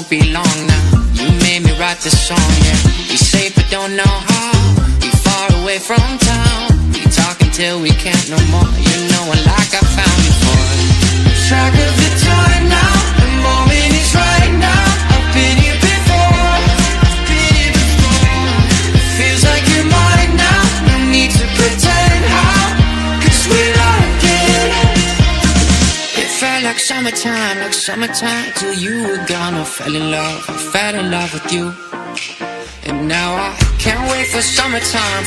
won't be long now. You made me write this song, yeah. We safe but don't know how. We far away from town. We talk until we can't no more. You know it like I found before. Track of the time now. The moment is right now. I've been here before. Feels like you're mine now. No need to pretend how. 'Cause we like it. It felt like summertime till you were gone. I fell in love with you. And now I can't wait for summertime.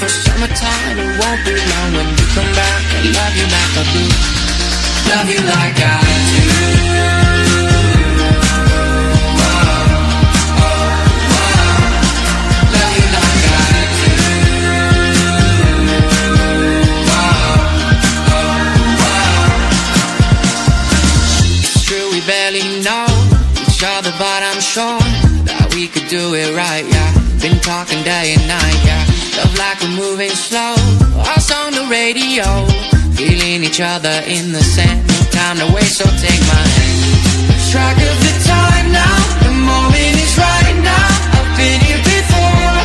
It won't be long when you come back. I love you like I do. Love you like I do. Love you like I do. It's true we barely know each other, but I'm sure that we could do it right, yeah. Been talking day and night, yeah. Love like we're moving slow. Us on the radio, feeling each other in the sand. No time to waste, so take my hand. Track of the time now. The moment is right now. I've been here before.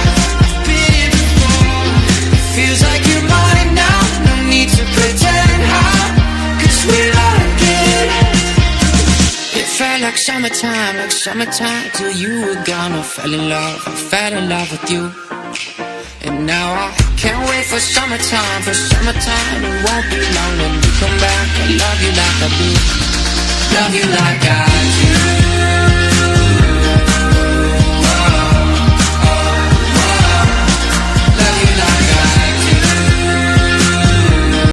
It feels like you're mine now. No need to pretend how. 'Cause we like it. It felt like summertime till you were gone. I fell in love with you. And now I can't wait for summertime. It won't be long when you come back. I love you like I do. Love you like I do.